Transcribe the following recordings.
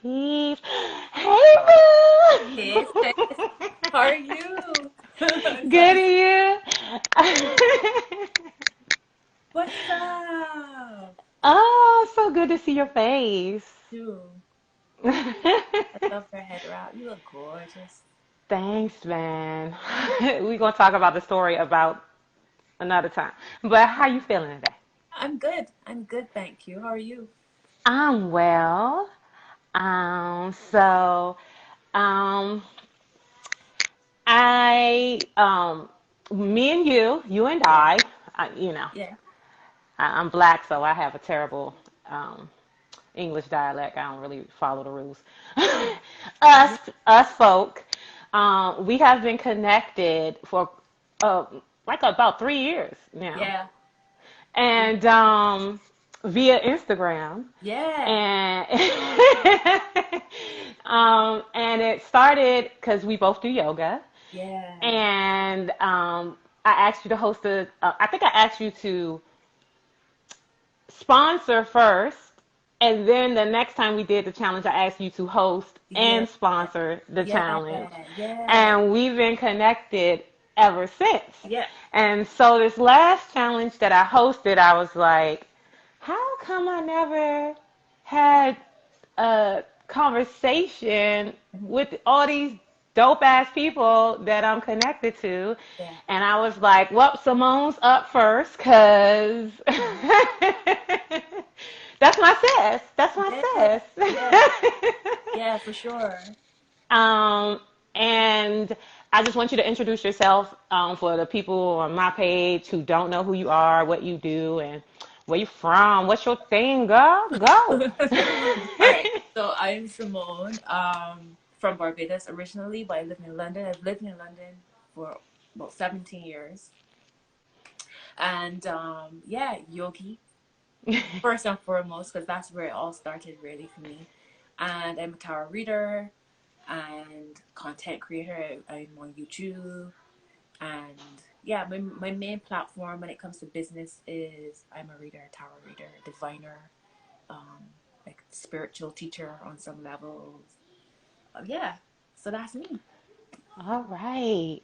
Peace. Hey, Boo. Hey, sis. How are you? Good Sorry. to you. What's up? Oh, so good to see your face. You. I love your head wrap. You look gorgeous. Thanks, man. We're gonna talk about the story about another time. But how you feeling today? I'm good. I'm good, thank you. How are you? I'm well. So, um, me and you and Yeah. Yeah. I'm black, so I have a terrible um, English dialect. I don't really follow the rules. us, Yeah. us folk, we have been connected for uh, like about 3 years now, Yeah. Yeah. and via Instagram, Yeah. and and it started because we both do yoga, Yeah. and I asked you to host a. I think I asked you to sponsor first, and then the next time we did the challenge, I asked you to host Yeah. and sponsor the challenge. Yeah. Yeah. And we've been connected ever since. Yeah. And so this last challenge that I hosted, I was like, how come I never had a conversation Mhm. with all these dope ass people that I'm connected to? Yeah. And I was like, well, Simone's up first because that's my sis. That's Yeah. my Yeah. sis. Yeah, for sure. um, and I just want you to introduce yourself for the people on my page who don't know who you are, what you do, and where you from. What's your thing, girl? Go. All right. So I'm Simone, from Barbados originally, but I live in London. I've lived in London for about 17 years. And yeah, yogi, first and foremost, because that's where it all started really for me. And I'm a tarot reader and content creator. I'm on YouTube. And yeah, my main platform when it comes to business is I'm a reader, tarot reader, diviner, um, like spiritual teacher on some levels. Yeah, so that's me. All right.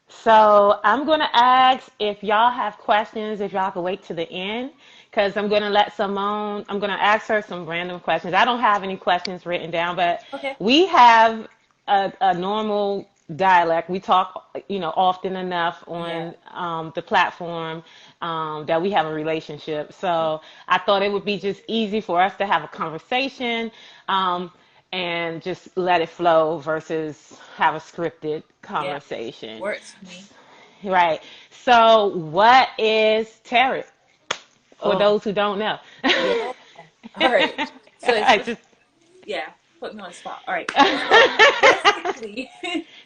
So I'm going to ask if y'all have questions, if y'all can wait to the end, because I'm going to let Simone, I'm going to ask her some random questions. I don't have any questions written down, but Okay. we have a normal dialect. We talk, often enough Yeah. on the platform that we have a relationship. So I thought it would be just easy for us to have a conversation. And just let it flow versus have a scripted Yeah. conversation. Works for me. Right. So, what is tarot for Oh, those who don't know? yeah. All right. So it's I just, just yeah, put me on the spot. All right. So basically,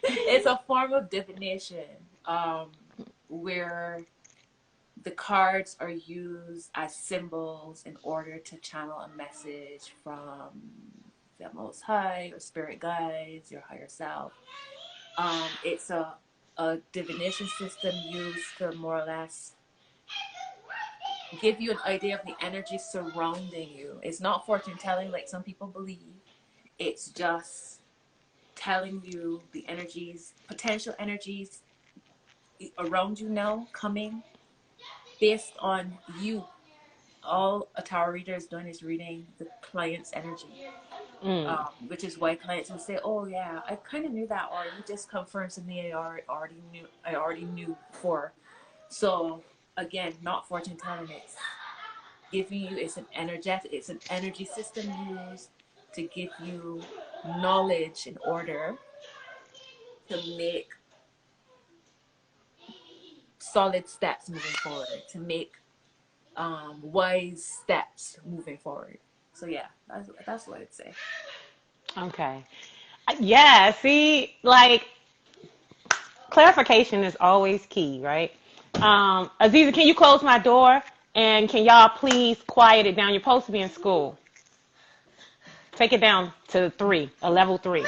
it's a form of divination, where the cards are used as symbols in order to channel a message from the Most High or spirit guides, your higher self. It's a divination system used to more or less give you an idea of the energy surrounding you. It's not fortune telling like some people believe. It's just telling you the energies, potential energies around you now coming based on you. All a tarot reader is doing is reading the client's energy. mm, Which is why clients will say, "Oh yeah, I kind of knew that," or "You just confirmed something already knew. I already knew before." So again, not fortune telling. It's giving you. It's an energetic. It's an energy system used to give you knowledge in order to make solid steps moving forward. To make wise steps moving forward. So yeah, that's what I'd say. okay. Yeah, see, like clarification is always key, right? Aziza, can you close my door? And can y'all please quiet it down? You're supposed to be in school. Take it down to three, a level three. I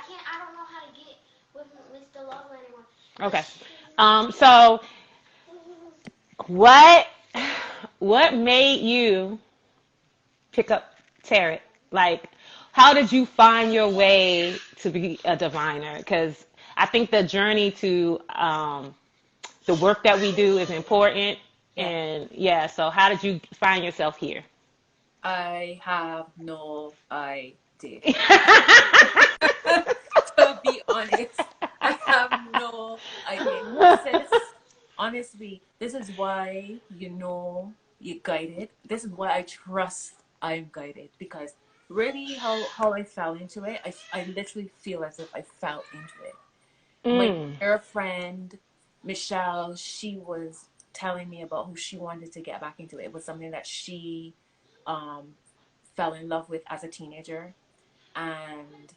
can't. I don't know how to get with Mr. Love anymore. Okay. So what what made you pick up tarot? Like, how did you find your way to be a diviner? Because I think the journey to the work that we do is important. Yeah. And yeah, so how did you find yourself here? I have no idea. To be honest, I have no idea. Sis, honestly, this is why you're guided. This is why I trust I'm guided because really how I fell into it, I literally feel as if I fell into it. My Mm, dear friend Michelle, she was telling me about who she wanted to get back into. It was something that she um, fell in love with as a teenager. And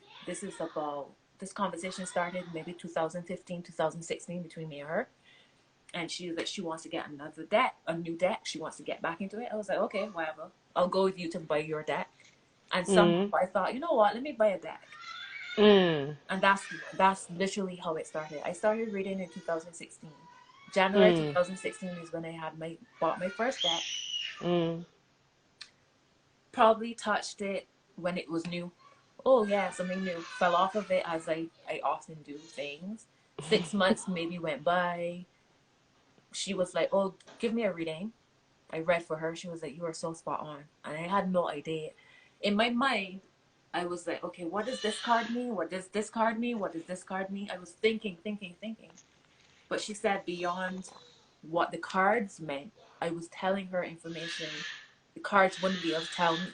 this conversation started maybe 2015, 2016 between me and her. And she was like, she wants to get another deck, a new deck. She wants to get back into it. I was like, okay, whatever. I'll go with you to buy your deck. And somehow mm, I thought, you know what? Let me buy a deck. mm, And that's literally how it started. I started reading in 2016. January mm, 2016 is when I bought my first deck. mm. Probably touched it when it was new. Oh yeah, something new. Fell off of it as I often do things. 6 months maybe went by. She was like, "Oh, give me a reading." I read for her. She was like, "You are so spot on," and I had no idea. In my mind, I was like, "Okay, what does this card mean? What does this card mean? What does this card mean?" I was thinking. But she said beyond what the cards meant, I was telling her information the cards wouldn't be able to tell me.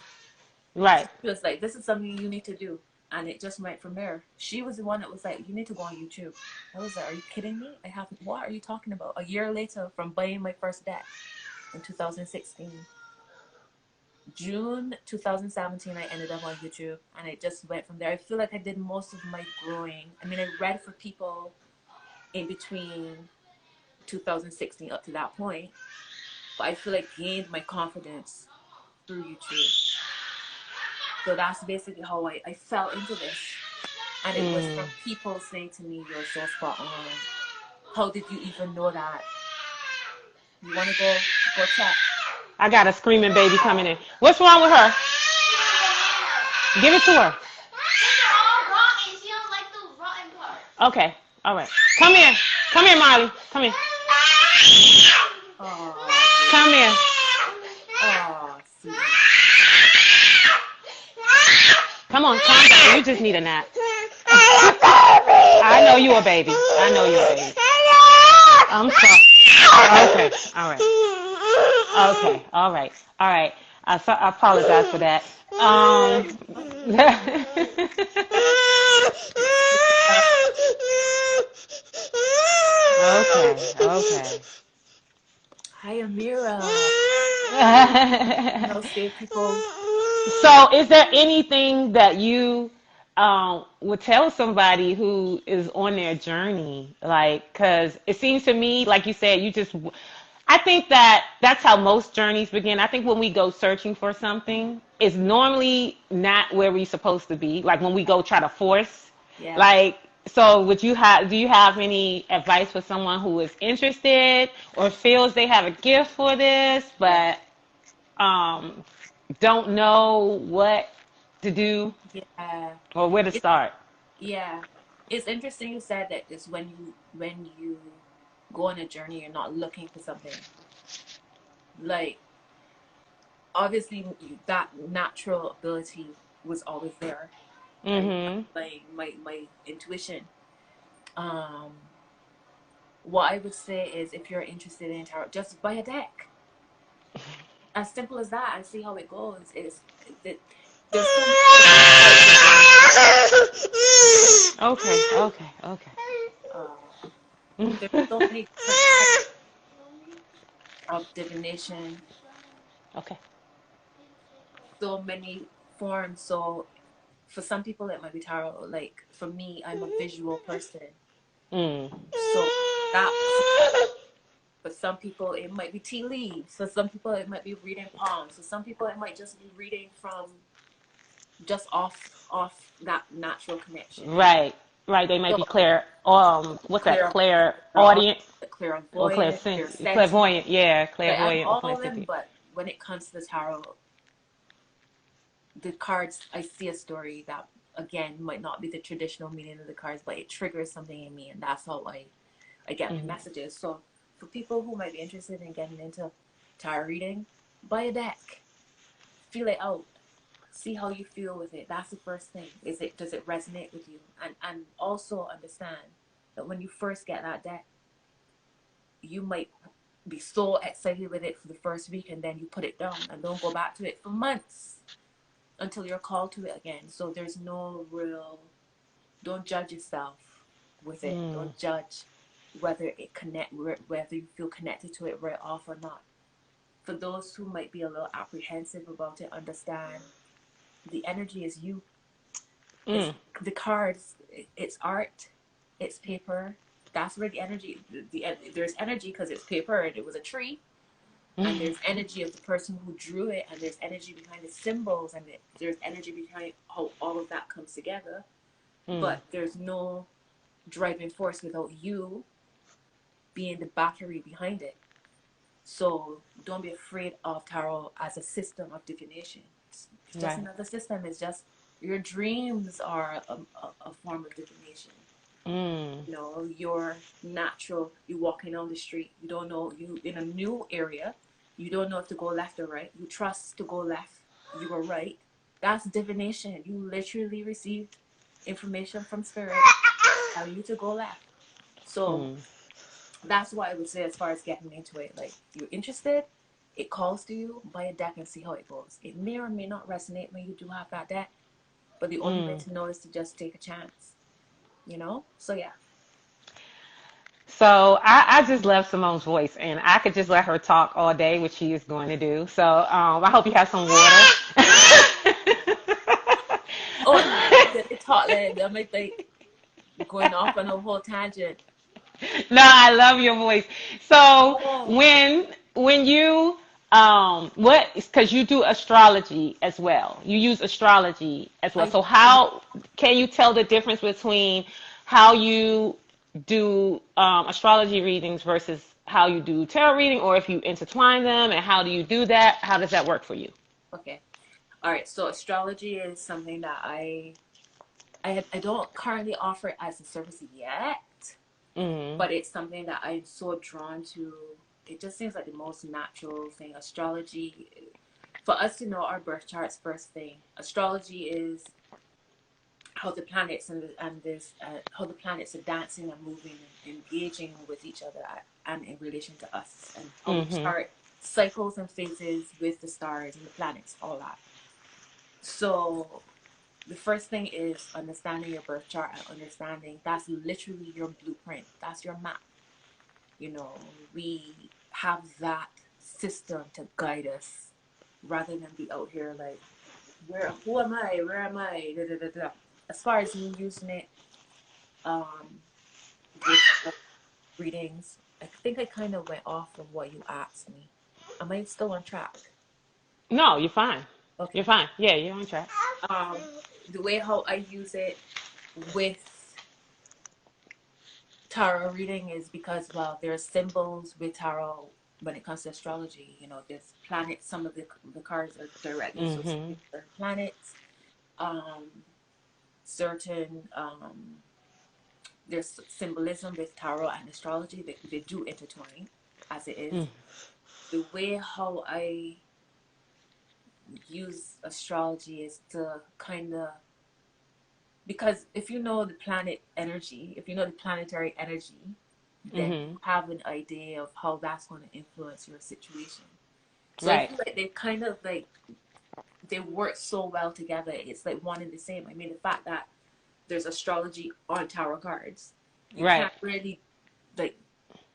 Right. She was like, "This is something you need to do," and it just went from there. She was the one that was like, "You need to go on YouTube." I was like, "Are you kidding me? I haven't. What are you talking about?" A year later, from buying my first deck in 2016, June 2017, I ended up on YouTube, and it just went from there. I feel like I did most of my growing. I mean, I read for people in between 2016 up to that point, but I feel like gained my confidence through YouTube. So that's basically how I fell into this. And it was Mm. from people saying to me, "You're so spot on. How did you even know that? You want to go check?" I got a screaming baby coming in. What's wrong with her? Give it to her. It's all rotten. She don't like the rotten part. Okay. All right. Come here. Come here, Molly. Come here. Oh, Come baby. here. Oh, sweetie. Come on, calm down. You just need a nap. I know you a baby. I know you a baby. I'm sorry. Okay. All right. Okay. All right. All right. I apologize for that. Okay. Hi, Amira. Okay. Save people. So, is there anything that you would tell somebody who is on their journey? Like, because it seems to me, like you said, I think that that's how most journeys begin. I think when we go searching for something, it's normally not where we're supposed to be. Like when we go try to force, Yeah. like, so do you have any advice for someone who is interested or feels they have a gift for this, Yeah. but um, don't know what to do Yeah. or where to It, start. yeah. It's interesting you said that it's when you go on a journey, you're not looking for something. Like obviously that natural ability was always there, right? Mm-hmm. My intuition. Um, what I would say is if you're interested in tarot, just buy a deck. As simple as that, and see how it goes. It, there's so many different types of Okay. uh, there's so many different types of divination, Okay. so many forms. So for some people it might be tarot. Like for me, I'm a visual person, Mm. so that for some people it might be tea leaves. For some people it might be reading palms. For some people it might just be reading from just off that natural connection. Right. Right. They might So be clear. What's that? clear, Clear clairaudient, audience or clairvoyant, clairsentient, clairvoyant? Yeah, like I have clairvoyant or all of them. clairsentient. But when it comes to the tarot, the cards, I see a story that again might not be the traditional meaning of the cards, but it triggers something in me, and that's how I get my Mm-hmm. messages. So for people who might be interested in getting into tarot reading, buy a deck, feel it out, see how you feel with it. That's the first thing. Does it resonate with you? And also understand that when you first get that deck, you might be so excited with it for the first week, and then you put it down and don't go back to it for months until you're called to it again. So there's no real, don't judge yourself with it. Mm. Don't judge whether you feel connected to it right off or not. For those who might be a little apprehensive about it, understand the energy is you. It's Mm. the cards. It's art. It's paper. That's where the energy. There's energy because it's paper and it was a tree, and there's energy of the person who drew it, and there's energy behind the symbols, and there's energy behind how all of that comes together. Mm. But there's no driving force without you being the battery behind it. So don't be afraid of tarot as a system of divination. It's just Right. another system. It's just your dreams are a form of divination. Mm. You know, you're natural. You're walking down the street. You don't know, you in a new area. You don't know if to go left or right. You trust to go left. You were right. That's divination. You literally received information from spirit telling you to go left. So Mm. that's what I would say as far as getting into it. Like, you're interested, it calls to you, buy a deck and see how it goes. It may or may not resonate when you do have that deck, but the only way Mm. to know is to just take a chance, you know? So yeah. So I just love Simone's voice, and I could just let her talk all day, which she is going to do. So I hope you have some water. Oh, they taught that I'm like going off on a whole tangent. No, I love your voice. So Oh, when you what because you do astrology as well. You use astrology as well. I So how can you tell the difference between how you do astrology readings versus how you do tarot reading, or if you intertwine them, and how do you do that? How does that work for you? okay. All right. So astrology is something that I don't currently offer it as a service yet, Mm. but it's something that I'm so drawn to. It just seems like the most natural thing. Astrology, for us to know our birth charts, first thing, astrology is how the planets and this how the planets are dancing and moving and engaging with each other and in relation to us, and how we Mhm. chart cycles and phases with the stars and the planets, all that. So the first thing is understanding your birth chart and understanding that's literally your blueprint. That's your map. You know, we have that system to guide us rather than be out here like, who am I? Where am I? Da, da, da, da. As far as me using it with readings, I think I kind of went off from what you asked me. Am I still on track? No, you're fine. You're Okay. fine. Yeah, you're on track. Um, the way how I use it with tarot reading is because, well, there are symbols with tarot when it comes to astrology. You know, there's planets. Some of the cards are directly associated Mhm. with certain planets. Um, certain there's symbolism with tarot and astrology. They do intertwine as it is. Mm. The way how I use astrology is to kind of, because if you know the planet energy, if you know the planetary energy, then you Mhm. have an idea of how that's going to influence your situation. So I Right. feel like they kind of like they work so well together. It's like one and the same. I mean, the fact that there's astrology on tarot cards, you Right. can't really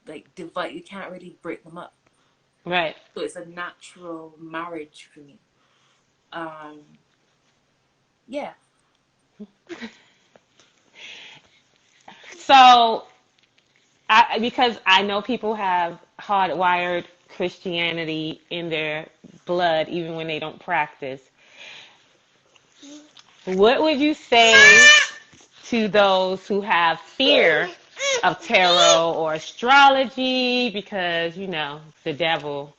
like divide. You can't really break them up. Right. So it's a natural marriage for me. Um, yeah. So, because I know people have hardwired Christianity in their blood, even when they don't practice. What would you say to those who have fear of tarot or astrology because, the devil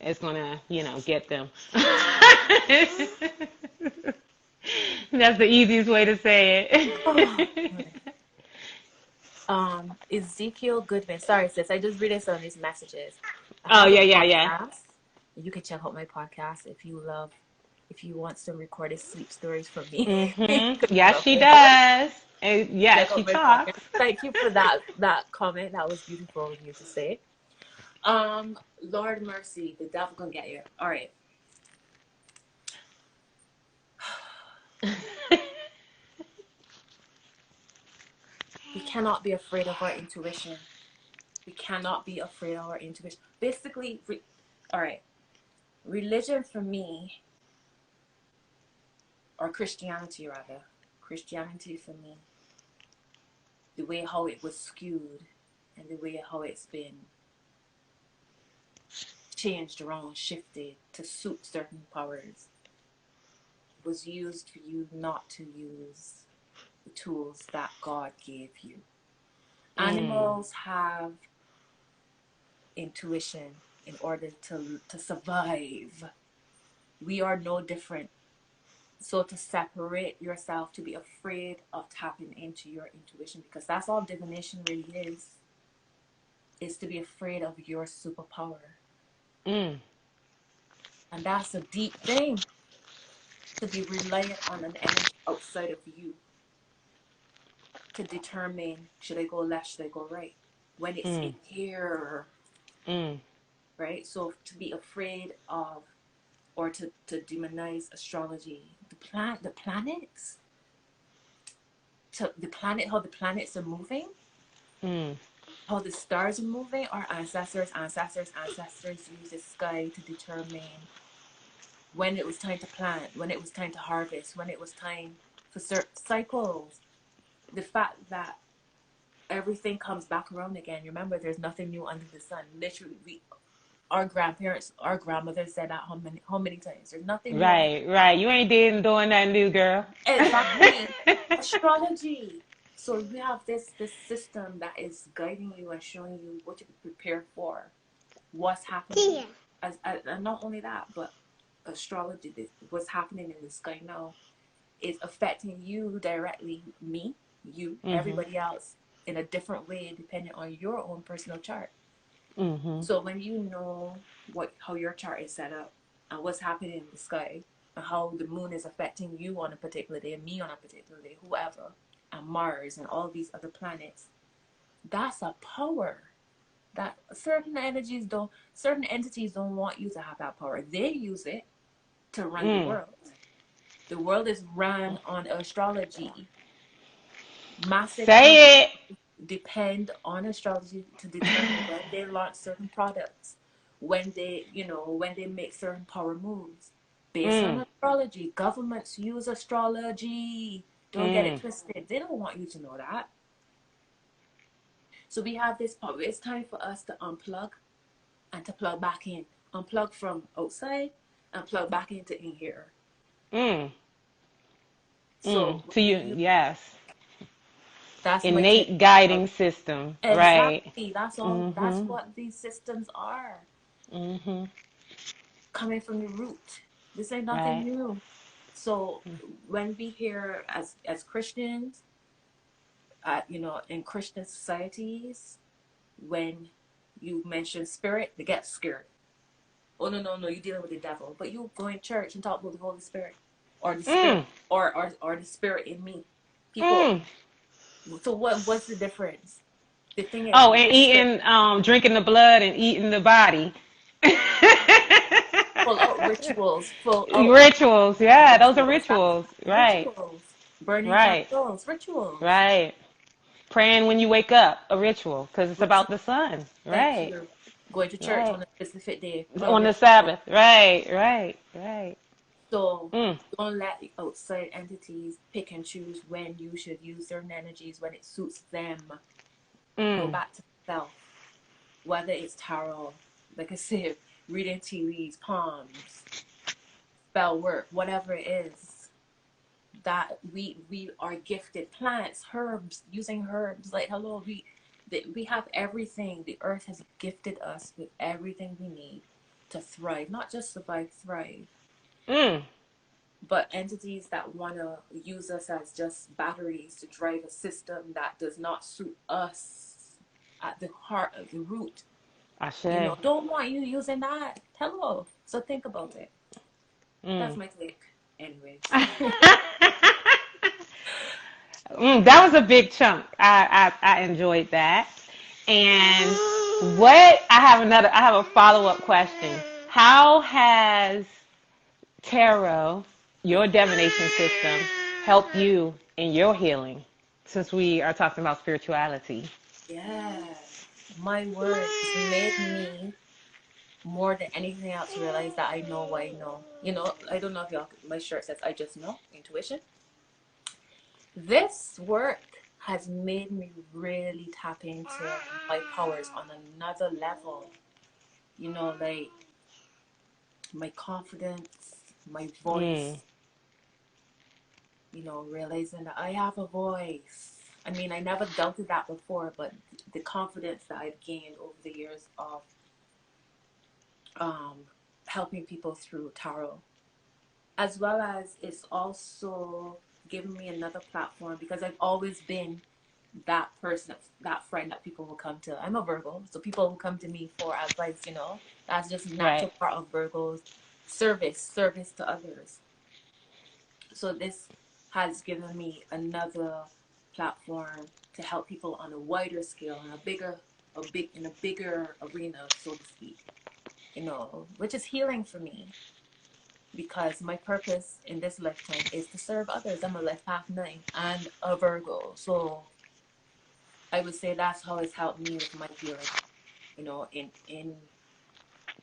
is going to, get them? That's the easiest way to say Oh, it. boy. Ezekiel Goodman. Sorry, sis. I just read some of these messages. I Oh have a yeah, yeah, yeah. podcast. You can check out my podcast if you want some recorded sleep stories from me. Because you Yes, love she my voice. does. And Check yes, she out my podcast. talks. Thank you for that comment. That was beautiful of you to say. Lord mercy, the devil gonna get you. All right. We cannot be afraid of our intuition. We cannot be afraid of our intuition. Basically, all right. Religion for me, or Christianity rather, Christianity for me, the way how it was skewed and the way how it's been changed around, shifted to suit certain powers, was used for you not to use the tools that God gave you. Mm, Animals have intuition in order to survive. We are no different. So to separate yourself, to be afraid of tapping into your intuition, because that's all divination really is to be afraid of your superpower. mm, And that's a deep thing, to be reliant on an energy outside of you to determine, should I go left, should I go right, when it's mm, in here, mm, right? So to be afraid of, or to demonize astrology, the planets, to the planet, how the planets are moving, mm, how the stars are moving. Our ancestors use the sky to determine when it was time to plant, when it was time to harvest, when it was time for certain cycles. The fact that everything comes back around again. Remember, there's nothing new under the sun. Literally, our grandparents, our grandmothers said that how many times? There's nothing new under right, the right. sun. You ain't doing that new girl. Exactly. Astrology. So we have this system that is guiding you and showing you what to be prepared for, what's happening. And not only that, but astrology, what's happening in the sky now, is affecting you directly, me, you, Mhm, everybody else, in a different way depending on your own personal chart. mhm, So when you know how your chart is set up and what's happening in the sky and how the moon is affecting you on a particular day, me on a particular day, whoever, and Mars and all these other planets, that's a power that certain entities don't want you to have that power. They use it to run the mm. world. The world is run on astrology. Massive companies Say it. depend on astrology to determine when they launch certain products, when they make certain power moves. Based on Mm, astrology, governments use astrology. Don't get it mm. twisted. They don't want you to know that. So we have this power. It's time for us to unplug and to plug back in. Unplug from outside and plug back into in here. Mm, So to when we you, use, yes. that's my take. Innate guiding system, right? Exactly. That's all. That's Mhm, what these systems are. mhm, Coming from the root. This ain't nothing right. new. So when we hear as Christians, in Christian societies, when you mention spirit, they get scared. Oh no, no, no, you're dealing with the devil. But you go in church and talk about the Holy Spirit. Or the spirit Mm, or the spirit in me. People, mm. so what's the difference? The thing is, Oh, and eating, drinking the blood and eating the body. full out rituals, full out Rituals, yeah, those are rituals. That's rituals. Right, rituals. Burning right, candles, rituals. right. Praying when you wake up, a ritual, because it's about Ritual. the sun. Thank Right, you. Going to church right. on a specific day. Plug On your the phone. Sabbath. Right, right, right. So Mm, don't let the outside entities pick and choose when you should use certain energies when it suits them. Go mm, back to self. Whether it's tarot, like I said, reading tea leaves, palms, spell work, whatever it is that we are gifted. Plants, herbs, using herbs. Like hello, we have everything. The earth has gifted us with everything we need to thrive, not just survive, thrive. mm. but entities that want to use us as just batteries to drive a system that does not suit us at the heart of the root, I say. don't want you using that. Hello. So think about it. That's Mm. my take. Anyways. That was a big chunk. I enjoyed that. And what I have a follow up question. How has tarot, your divination system, help you in your healing? Since we are talking about spirituality. Yeah. My work has made me more than anything else realize that I know what I know. I don't know if y'all, my shirt says I just know, intuition. This work has made me really tap into my powers on another level. Like my confidence, my Mm, voice, realizing that I have a voice. I mean, I never doubted that before, but the confidence that I've gained over the years of um, helping people through tarot, as well as it's also given me another platform because I've always been that person, that friend that people will come to. I'm a Virgo, so people will come to me for advice. That's just a right. natural part of Virgo's service to others. So this has given me another platform to help people on a wider scale and in a bigger arena, so to speak. Which is healing for me because my purpose in this lifetime is to serve others. I'm a life path 9 and a Virgo, so I would say that's how it's helped me with my healing.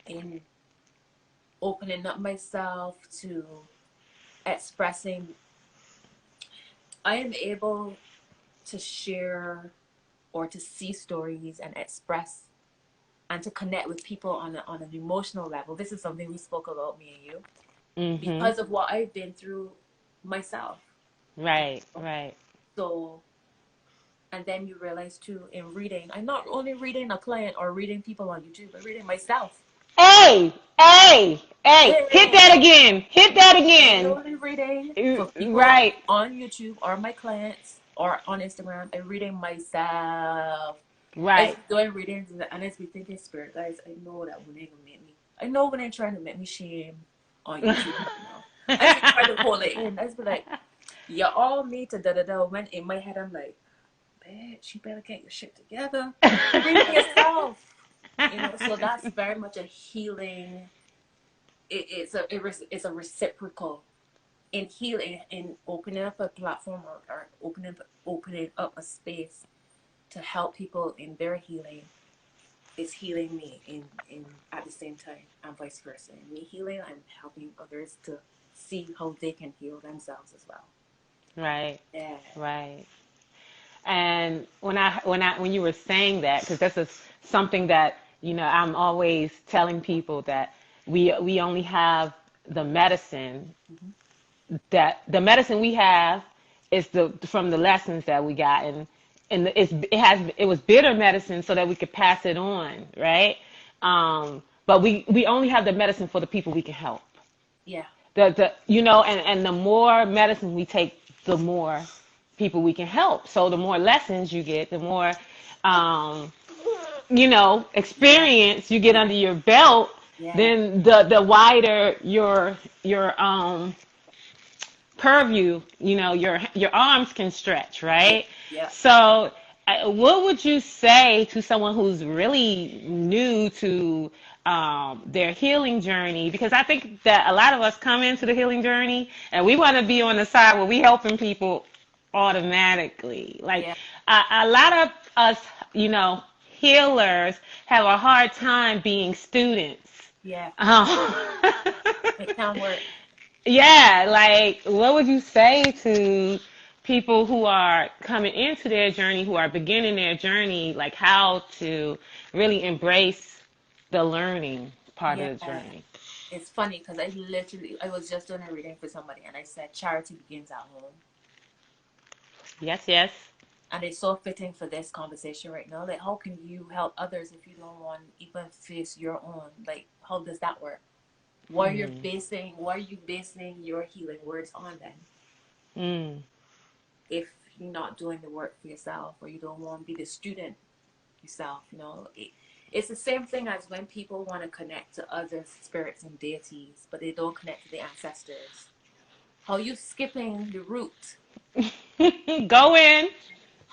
In opening up myself to expressing, I am able to share or to see stories and express and to connect with people on an emotional level. This is something we spoke about, me and you, Mm-hmm. because of what I've been through myself. Right, right. So, and then you realize too, in reading, I'm not only reading a client or reading people on YouTube, I'm reading myself. Hey, hey, hey, hit that Hey, again. Hit that I ain't again. only reading for people Right, on YouTube or my clients or on Instagram. I'm reading myself. I right. just doing readings and I just be thinking, spirit guys, I know that when they gonna make me. I know when they're trying to make me shame on YouTube right now. I just be trying to hold it in. I just be like, you all need to da da da. When in my head I'm like, bitch, you better get your shit together. Read yourself. So that's very much a healing. It's a reciprocal in healing, in opening up a platform or opening up a space to help people in their healing is healing me in at the same time and vice versa. In me healing, I'm helping others to see how they can heal themselves as well. Right, Yeah. right. And when you were saying that, because this is something that I'm always telling people that we only have the medicine Mm-hmm. that the medicine we have is the from the lessons that we got, and it was bitter medicine so that we could pass it on, right? But we only have the medicine for the people we can help. Yeah. And the more medicine we take, the more people we can help. So the more lessons you get, the more um, Yeah. experience you get Yeah. under your belt, Yeah. then the wider your purview, your arms can stretch, Yeah. right? Yeah. So, what would you say to someone who's really new to their healing journey? Because I think that a lot of us come into the healing journey and we want to be on the side where we helping people automatically. Like Yeah. a lot of us, healers have a hard time being students. Yeah. Um, It can work. Yeah, like what would you say to people who are coming into their journey, who are beginning their journey, like how to really embrace the learning part Yeah. of the journey? It's funny because I was just doing a reading for somebody and I said charity begins at home. Yes, yes. And it's so fitting for this conversation right now. Like, how can you help others if you don't want to even face your own? Like, how does that work? Mm. What are you basing your healing words on then? Mm. If you're not doing the work for yourself, or you don't want to be the student yourself, it's the same thing as when people want to connect to other spirits and deities, but they don't connect to the ancestors. How you skipping the route? Go in.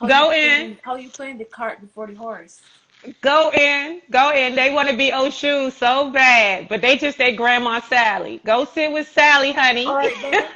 Go in. How you putting the cart before the horse? Go in. Go in. They want to be Oshu so bad, but they just say Grandma Sally. Go sit with Sally, All honey. right then,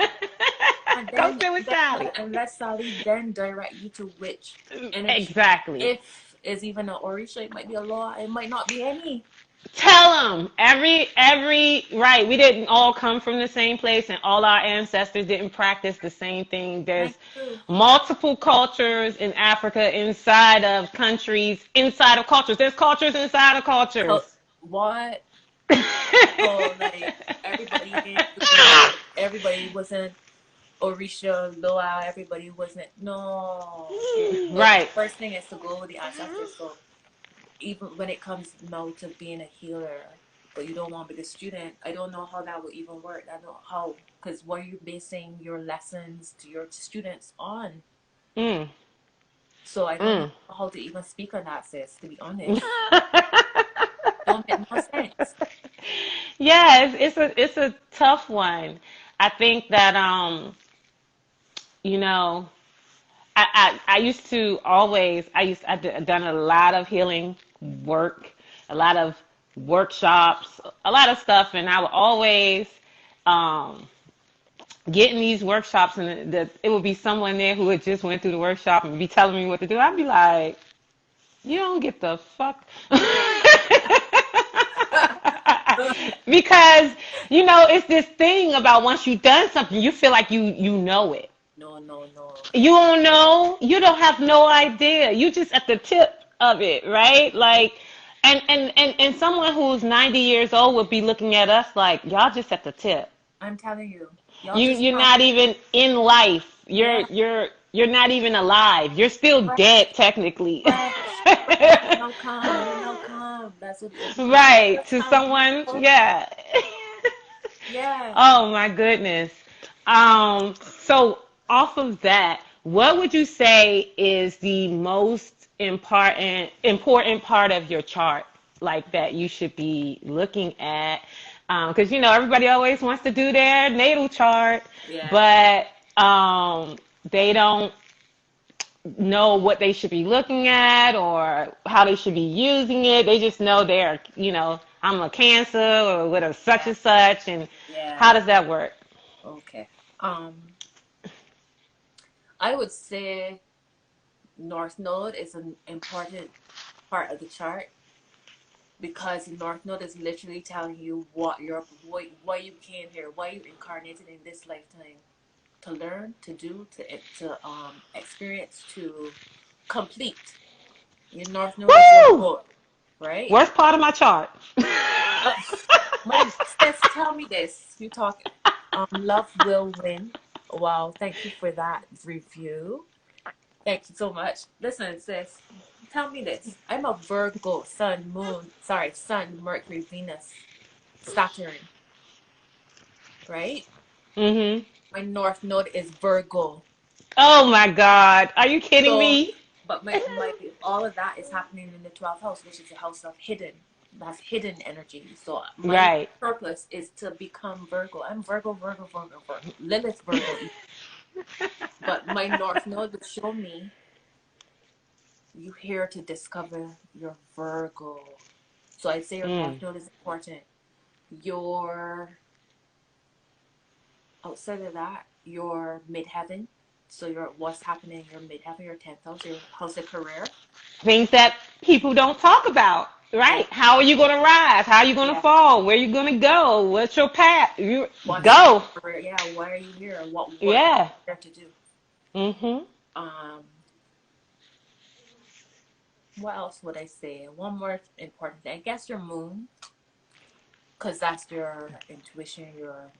and Go sit with Sally. let Sally then direct you to which energy, Exactly. if is even an Orisha. It might be a law. It might not be any. Tell them every right. We didn't all come from the same place, and all our ancestors didn't practice the same thing. Thank There's you. multiple cultures in Africa, inside of countries, inside of cultures. There's cultures inside of So cultures. what? So like everybody wasn't Orisha, Loa, everybody wasn't. No. So the Right. first thing is to go with the ancestors. So even when it comes now to being a healer, but you don't want to be the student, I don't know how that would even work. I don't know how, because what are you basing your lessons to your students on? Mm. So I don't even Mm. know how to even speak on that, sis, to be honest. Don't make no sense. Yeah, it's a tough one. I think that you know, I used to always I've done a lot of healing work, a lot of workshops, a lot of stuff, and I would always um, get in these workshops, and it would be someone there who had just went through the workshop and be telling me what to do. I'd be like, you don't get the fuck. Because it's this thing about once you've done something, you feel like you know it. No, no, no. You don't know. You don't have no idea. You just at the tip of it, right? Yeah, Like, and someone who's 90 years old would be looking at us like, y'all just at the tip. I'm telling you, y'all You just you're come. not even in life. You're Yeah, you're you're not even alive. You're still fresh, dead technically. fresh. You know, come. You know, come. That's what it is. Right. Just To come. someone, yeah. Yeah. Oh my goodness. So off of that, what would you say is the most important part of your chart, like that you should be looking at? Because everybody always wants to do their natal chart, Yeah. but they don't know what they should be looking at or how they should be using it. They just know I'm a Cancer or with a such Yeah. and such, and Yeah. how does that work? Okay. I would say North Node is an important part of the chart, because the North Node is literally telling you why you came here, why you incarnated in this lifetime, to learn, to do, to experience, to complete. Your North Node is your Woo! goal, right? Worst part of my chart. Uh, my sis, tell me this. You talk. Love will win. Wow, thank you for that review. Thank you so much. Listen, sis, tell me this. I'm a Virgo, Sun, Mercury, Venus, Saturn, right? Mhm. My North Node is Virgo. Oh my God. Are you kidding So, me? but my all of that is happening in the 12th house, which is the house of hidden. That's hidden energy. So my Right. purpose is to become Virgo. I'm Virgo, Virgo, Virgo, Virgo. Lilith Virgo. But my North Node would show me you here to discover your Virgo. So I'd say your North Mm. Node is important. Your outside of that, your midheaven. So your what's happening in your midheaven, your 10th house, your house of career. Things that people don't talk about. Yeah, Right. How are you going to rise? How are you going to yeah. fall? Where are you going to go? What's your path? You What's your go. career? Yeah, why are you here? What work are you Yeah. there to do? Mhm. Um, what else would I say? One more important thing. I guess your moon, because that's your intuition, your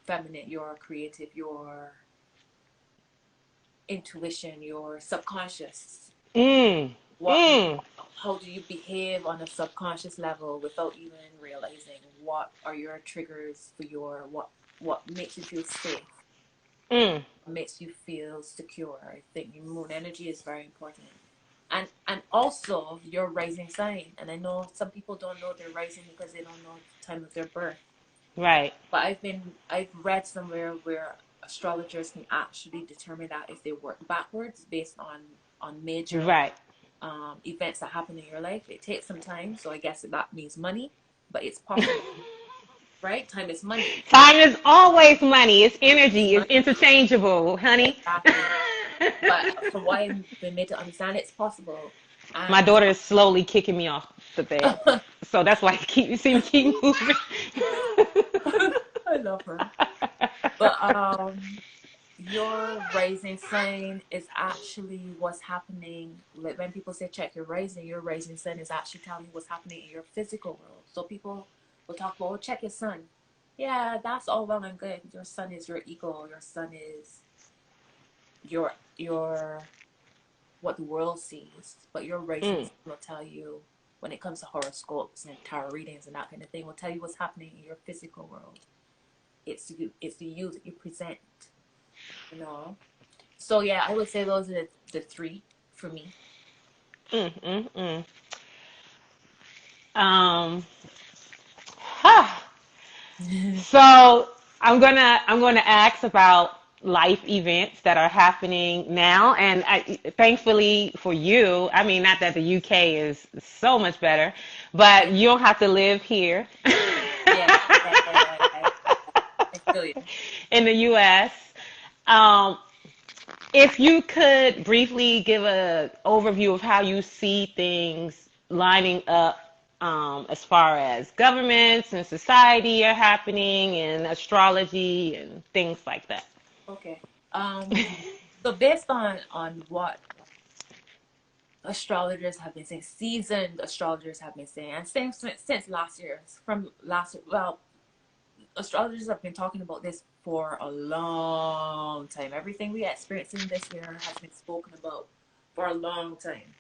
feminine, your creative, your intuition, your subconscious. Mm. What, Mm. how do you behave on a subconscious level without even realizing what are your triggers for your what makes you feel safe, Mm, makes you feel secure. I think your moon energy is very important. And also your rising sign. And I know some people don't know their rising because they don't know the time of their birth. right, But I've read somewhere where astrologers can actually determine that if they work backwards based on major right. events that happen in your life. It takes some time, so I guess that means money, but it's possible, right? Time is money. Time is always money. It's It's energy. It's money. interchangeable, honey. Exactly. But from what I've been made to understand, it's possible. My And daughter is slowly kicking me off the bed, so that's why you see me keep moving. I love her. But your rising sign is actually what's happening. Like when people say check your rising sign is actually telling you what's happening in your physical world. So people will talk about, oh, check your sun. Yeah, that's all well and good. Your sun is your ego. Your sun is your what the world sees. But your rising Mm, sign will tell you when it comes to horoscopes and tarot readings and that kind of thing, will tell you what's happening in your physical world. It's the you that you present, you know. So yeah, I would say those are the three for me. mm, mm, mm. Um, huh. So I'm gonna ask about life events that are happening now, and thankfully for you, I mean, not that the UK is so much better, Yeah, but you don't have to live here yeah, I feel you. in the US. Um, if you could briefly give a overview of how you see things lining up, as far as governments and society are happening and astrology and things like that. Okay. So based on what astrologers have been saying, seasoned astrologers have been saying, and since last year, from last well, astrologers have been talking about this for a long time. Everything we experiencing this year has been spoken about for a long time.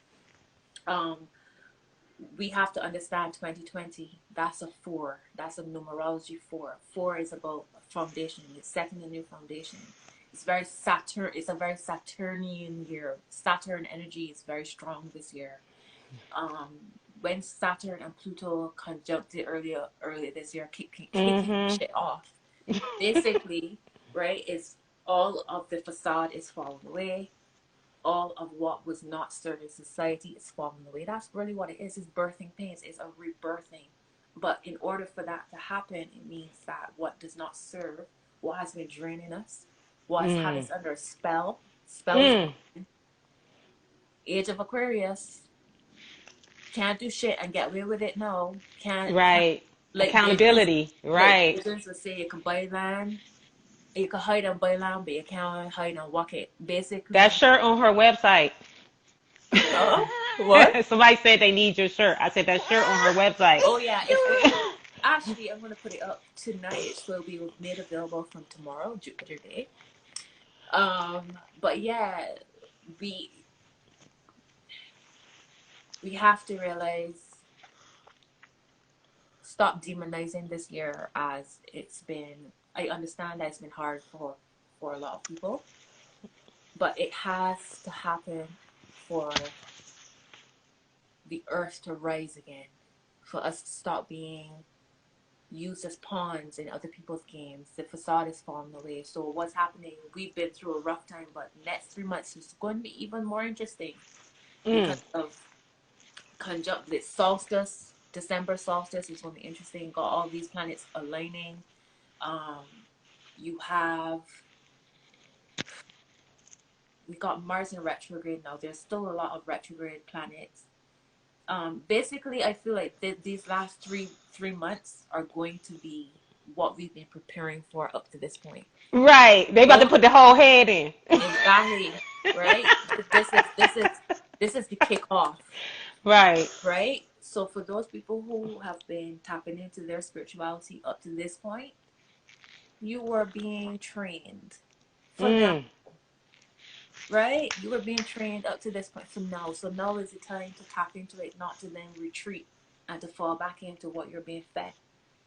Um, we have to understand 2020, that's a four, that's a numerology four. Four is about a foundation, it's setting a new foundation. It's very Saturn, it's a very Saturnian year. Saturn energy is very strong this year. um when Saturn and Pluto conjuncted earlier this year, kicking Mm-hmm. shit off, basically, right, is all of the facade is falling away, all of what was not served in society is falling away. That's really what it is. It's birthing pains. It's a rebirthing. But in order for that to happen, it means that what does not serve, what has been draining us, what has had Mm. us under a spell is Mm. broken. Age of Aquarius, can't do shit and get away with it. No, can't Right. like Asians, Accountability. like Right. Asians would say, you can buy land, you can hide and buy land, but you can't hide and walk it. That Basically, shirt on her website. huh? What? Somebody said they need your shirt. I said that shirt on her website. Oh yeah, if actually I'm gonna put it up tonight, so it'll be made available from tomorrow, Jupiter Day. But yeah, we we have to realize, stop demonizing this year as it's been. I understand that it's been hard for a lot of people, but it has to happen for the earth to rise again, for us to stop being used as pawns in other people's games. The facade is falling away. So what's happening? We've been through a rough time, but next 3 months is going to be even more interesting Mm. because of conjunct this solstice. December solstice is going to be interesting. Got all these planets aligning. Um, you have we got Mars in retrograde now. There's still a lot of retrograde planets. Basically, I feel like these last three months are going to be what we've been preparing for up to this point. Right. They about to Those put the whole head in. exactly, right. This is the kickoff, Right. right. So for those people who have been tapping into their spirituality up to this point, you were being trained for now, Mm. right? You were being trained up to this point for now. So now is the time to tap into it, not to then retreat and to fall back into what you're being fed.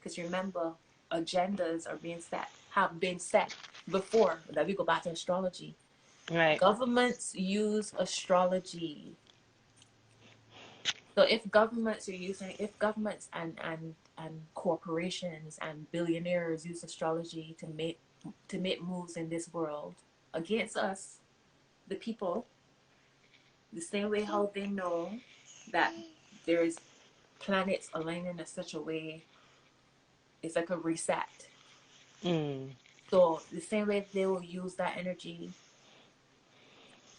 Because remember, agendas are being set, have been set before that. We go back to astrology. Right. Governments use astrology. So if governments and corporations and billionaires use astrology to make moves in this world against us, the people, the same way how they know that there's planets aligning in such a way, it's like a reset. Mm. So the same way they will use that energy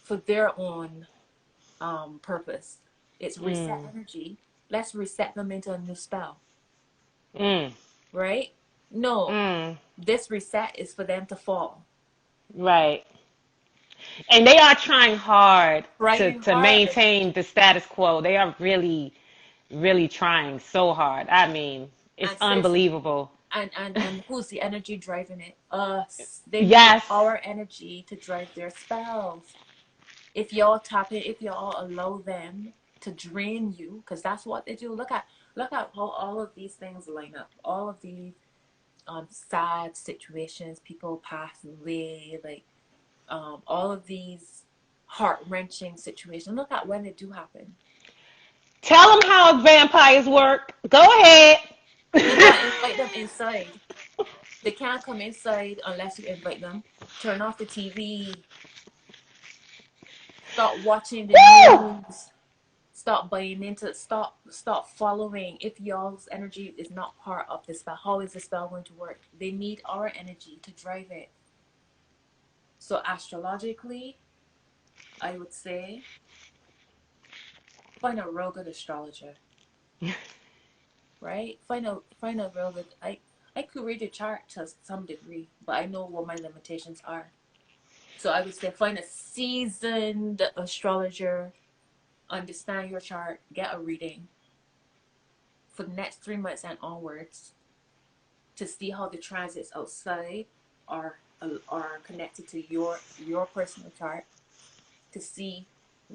for their own purpose. It's reset Mm. energy. Let's reset them into a new spell, Mm. right? No, Mm. this reset is for them to fall. Right. And they are trying hard to Trying to hard. maintain the status quo. They are really, really trying so hard. I mean, it's And sis, unbelievable. and who's the energy driving it? Us. They need Yes. our energy to drive their spells. If y'all tap it, if y'all allow them to drain you, because that's what they do. Look at how all of these things line up. All of these sad situations, people pass away, like all of these heart wrenching situations. Look at when they do happen. Tell them how vampires work. Go ahead. You gotta invite them inside. They can't come inside unless you invite them. Turn off the TV. Stop watching the Woo! news. Stop buying into. Stop following. If y'all's energy is not part of the spell, how is the spell going to work? They need our energy to drive it. So astrologically, I would say find a real good astrologer, right? Find a real good. I could read a chart to some degree, but I know what my limitations are. So I would say find a seasoned astrologer, understand your chart, get a reading for the next 3 months and onwards to see how the transits outside are connected to your personal chart, to see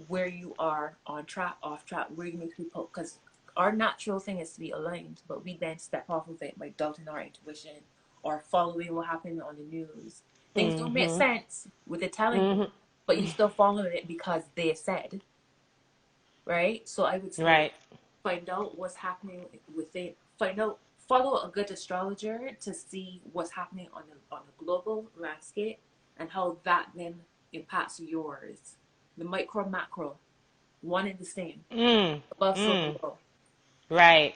where you are on track, off track, where you need to be put. Because our natural thing is to be aligned, but we then step off of it by doubting our intuition or following what happened on the news. Things don't make Mhm. sense with the telling you, Mhm. but you still following it because they said, right? So I would say Right. find out what's happening with it. Find out, follow a good astrologer to see what's happening on the global landscape and how that then impacts yours. The micro macro, one and the same, Mm. above so Mm. below. Right.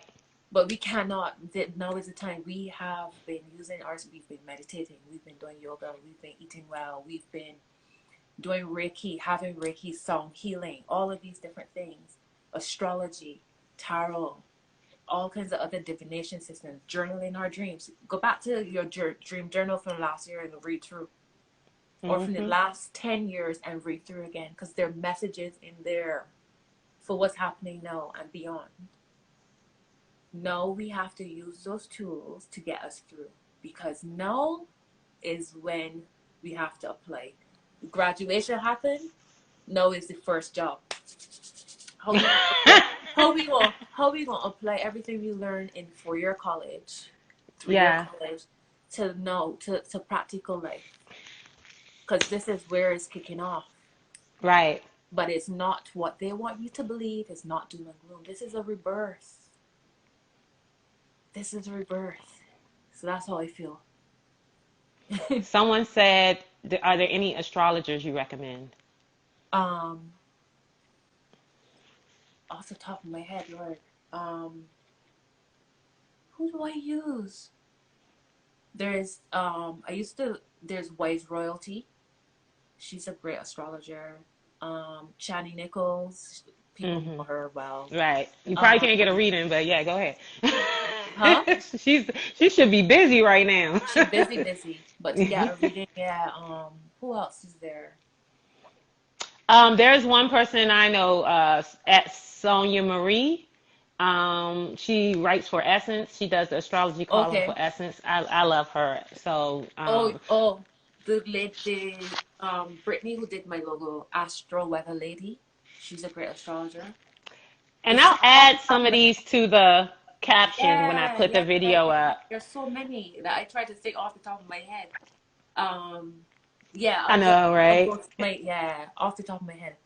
But we cannot. Now is the time. We have been using ours. We've been meditating. We've been doing yoga. We've been eating well. We've been doing Reiki, having Reiki song healing. All of these different things. Astrology, tarot, all kinds of other divination systems. Journaling our dreams. Go back to your dream journal from last year and read through, or from the Mhm. last 10 years and read through again, because there are messages in there for what's happening now and beyond. No, we have to use those tools to get us through, because now is when we have to apply. Graduation happened. No is the first job. How we gonna apply? How we gonna apply everything we learned in 4 year college, 3 year Yeah. college, to know to practical life? Because this is where it's kicking off. Right. But it's not what they want you to believe. It's not doom and gloom. This is a rebirth. This is a rebirth. So that's how I feel. Someone said, "Are there any astrologers you recommend?" um, Off the top of my head, Lord, um, who do I use? There's Wise Royalty. She's a great astrologer. Chani Nichols, people know Mhm. her well. Right. You probably Um, can't get a reading, but yeah, go ahead. huh? She should be busy right now. She busy, busy. But to get a reading, yeah. Who else is there? There's one person I know at Sonia Marie. She writes for Essence. She does the astrology column for Okay. Essence. I love her. So Oh, the Brittany who did my logo, Astro Weather Lady. She's a great astrologer. and It's I'll just off the add top some of of my head. these to the caption when I Yeah, put yeah, the yeah, video yeah. up. There's so many that I try to think off the top of my head. Um, yeah, I know, I'll right? go to my, yeah, off the top of my head.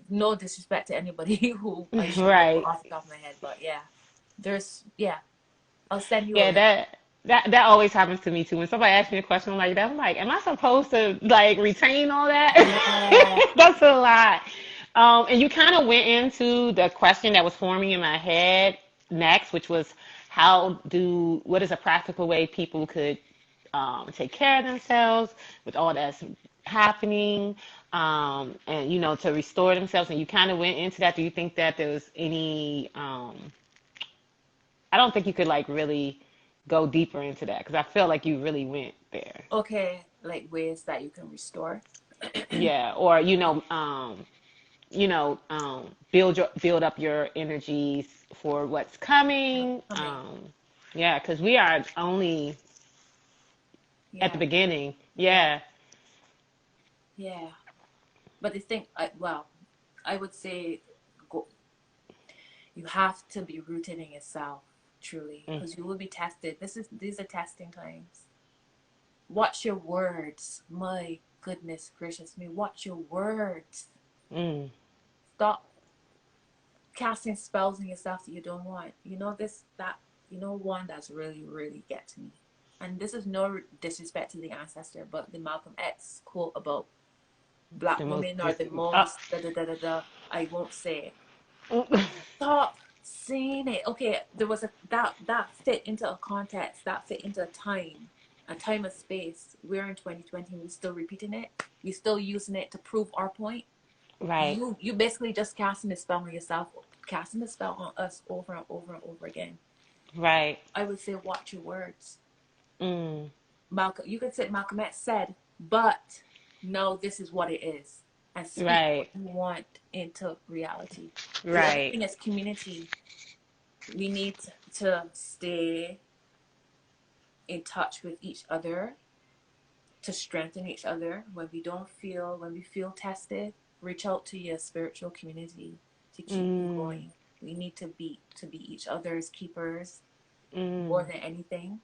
No disrespect to anybody who I should know Right. off the top of my head, but yeah, yeah, I'll send you a Yeah, list. that always happens to me too. When somebody asks me a question like that, I'm like, am I supposed to like retain all Yeah, that? That's a lot. And you kind of went into the question that was forming in my head next, which was what is a practical way people could take care of themselves with all that's happening, and to restore themselves. And you kind of went into that. Do you think that there was any? I don't think you could like really go deeper into that because I feel like you really went there. okay, like ways that you can restore. Yeah, or build up your energies for what's coming. Coming. Yeah, because we are only at the Yeah, beginning. yeah, Yeah. yeah. But the thing, well, I would say go, you have to be rooted in yourself, truly, Mm, because you will be tested. These are testing times. Watch your words. My goodness gracious me, watch your words. mm, Stop casting spells on yourself that you don't want. One that's really, really gets me. And this is no disrespect to the ancestor, but the Malcolm X quote about the black most women are dis- the uh, most da da da da da. I won't say it. mm, Stop saying it. Okay, there was that fit into a context, that fit into a time and space. We're in 2020, we're still repeating it. We're still using it to prove our point. right, You basically just casting a spell on yourself, casting a spell on us over and over and over again. right, I would say watch your words. mm, Malcolm, you could say Malcolm X said, but no, this is what it is, and speak what right, you want into reality. The other right, thing is community. We need to stay in touch with each other to strengthen each other when we feel tested. Reach out to your spiritual community to keep you mm, going. We need to be each other's keepers more mm, than anything,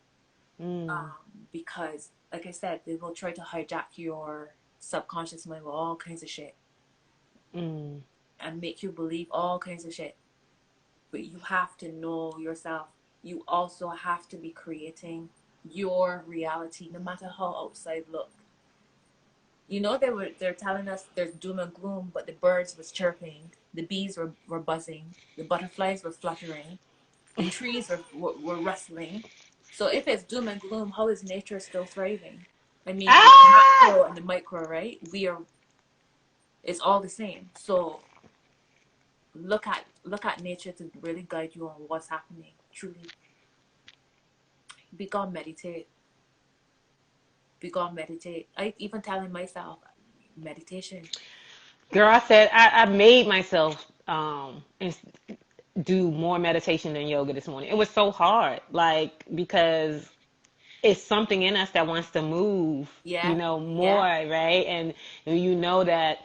mm, because like I said, they will try to hijack your subconscious mind with all kinds of shit mm, and make you believe all kinds of shit. But you have to know yourself. You also have to be creating your reality, no matter how outside look. They're telling us there's doom and gloom, but the birds was chirping, the bees were buzzing, the butterflies were fluttering, the trees were rustling. So if it's doom and gloom, how is nature still thriving? I mean, in the ah, macro and the micro, right? It's all the same. So look at nature to really guide you on what's happening. Truly, be gone, meditate. Be gone, meditate. I even telling myself, meditation. girl, I said I made myself do more meditation than yoga this morning. It was so hard, like because it's something in us that wants to move, Yeah, more, yeah, right? And that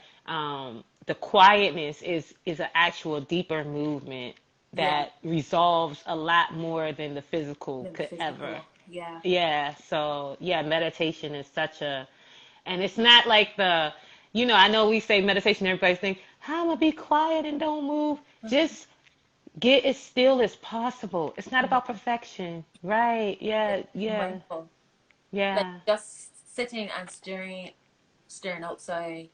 the quietness is an actual deeper movement yeah. that resolves a lot more than the physical Than the could ever. physical. Yeah, Yeah, so yeah, meditation is and it's not like I know we say meditation, everybody's think, how am I be quiet and don't move? Just get as still as possible. It's not about mm-hmm. perfection. Right. Yeah. Yeah. Yeah. Mindful. Like Yeah. just sitting and staring outside,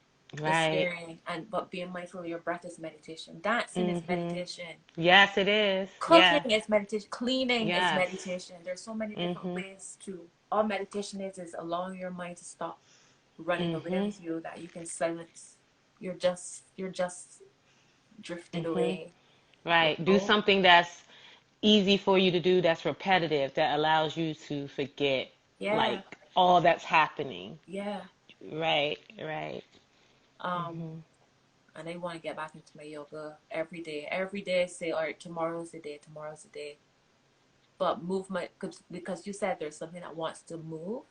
just Right. staring but being mindful of your breath is meditation. Dancing is Mhm. meditation. Yes, it is. Cooking Yeah. is meditation. Cleaning is Yes. meditation. There's so many different Mhm. ways to. All meditation is allowing your mind to stop running away Mhm. with you, that you can silence. You're just drifted Mhm. away. You Right. Do know? something that's easy for you to do, that's repetitive, that allows you to forget Yeah, like all that's happening. yeah. Right. Right. Um, Mhm. and I want to get back into my yoga every day. Every day, I say, all right, tomorrow's the day. Tomorrow's the day. But movement, because you said there's something that wants to move.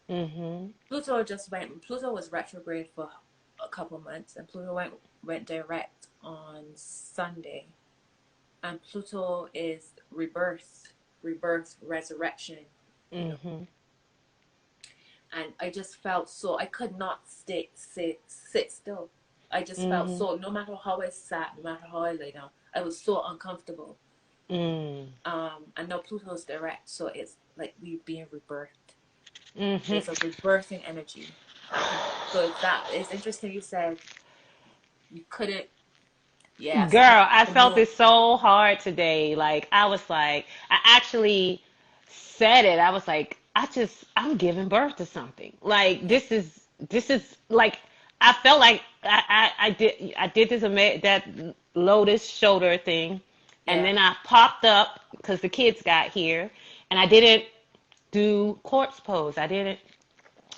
Mhm. Pluto was retrograde for a couple of months, and Pluto went direct on Sunday. and Pluto is rebirth, resurrection, you know. Mm-hmm. And I just felt so, I could not sit still. I just felt Mm-hmm. so, no matter how I sat, no matter how I lay down, I was so uncomfortable. Mm. And now Pluto is direct, so it's like we being rebirthed. Mm-hmm. It's a rebirthing energy. So it's interesting you said you couldn't, yeah, something Girl, I the felt moon. it so hard today. Like, I was like, I actually said it. I was like, I'm giving birth to something. Like, Yeah, this is like, I felt like I did that lotus shoulder thing, and yeah, then I popped up because the kids got here, and I didn't do corpse pose. I didn't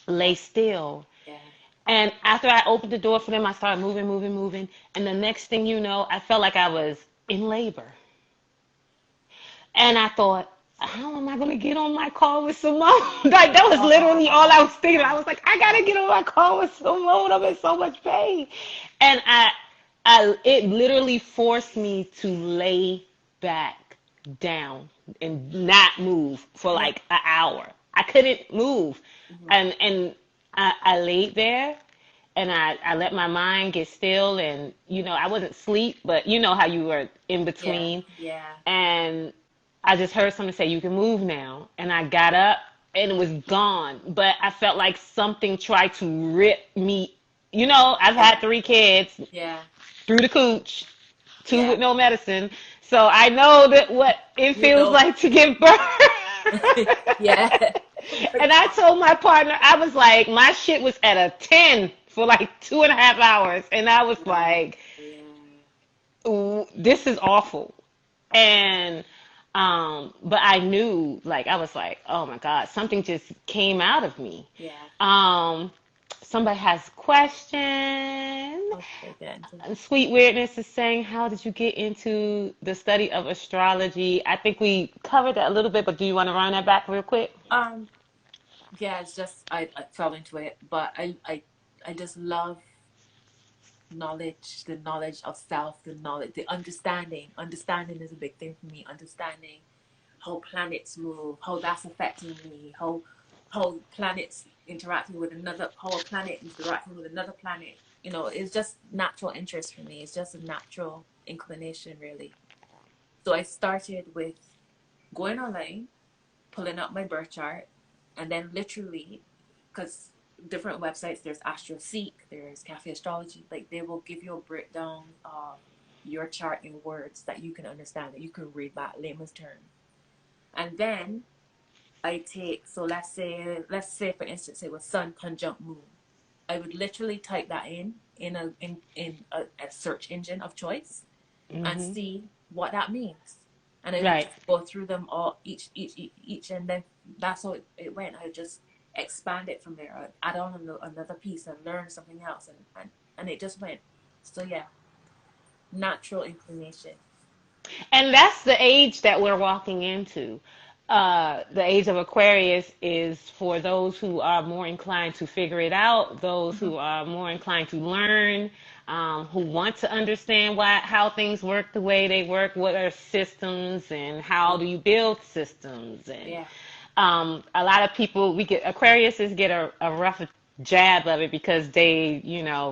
lay yeah, still. yeah. And after I opened the door for them, I started moving, moving, moving. And the next thing you know, I felt like I was in labor. And I thought, how am I going to get on my call with Simone? Like, that was literally all I was thinking. I was like, I got to get on my call with Simone. I'm in so much pain. And it literally forced me to lay back down and not move for Yeah. like an hour. I couldn't move. Hmm. And I laid there and I let my mind get still, and I wasn't asleep, but you know how you were in Yeah, between. yeah, And I just heard someone say, you can move now. And I got up and it was gone. But I felt like something tried to rip me. I've yeah, had 3 kids yeah, through the cooch, 2 yeah. with no medicine. So I know that what it You feels know. like to give birth. Yeah. Oh my And I God. told my partner, I was like, my shit was at a 10 for like 2.5 hours. And I was Yeah, like, yeah, ooh, this is awful. And but I knew, like, I was like, oh my God, something just came out of me. yeah. Um Somebody has a question. Okay, good. Sweet Weirdness is saying, how did you get into the study of astrology? I think we covered that a little bit, but do you want to run that back real quick? Um, yeah, it's just I fell into it, but I just love knowledge, the knowledge of self, the knowledge, the understanding. Understanding is a big thing for me. Understanding how planets move, how that's affecting me, how planets interacting with another, how a planet interacting with another planet. It's just natural interest for me. It's just a natural inclination, really. So I started with going online, pulling up my birth chart, and then literally, because different websites, there's AstroSeek, there's Cafe Astrology, like they will give you a breakdown of your chart in words that you can understand, that you can read back layman's term. And then I take, so let's say for instance it was Sun conjunct Moon. I would literally type that in a search engine of choice and Hmm. see what that means. And I would Right. just go through them all, each, and then that's how it went. I would just expand it from there. I'd add on another piece and learn something else, and it just went. So yeah, natural inclination. And that's the age that we're walking into. The age of Aquarius is for those who are more inclined to figure it out, those Mm-hmm. who are more inclined to learn, who want to understand how things work the way they work, what are systems, and how Yeah, do you build systems. And yeah, a lot of people, Aquariuses get a rough jab of it because they,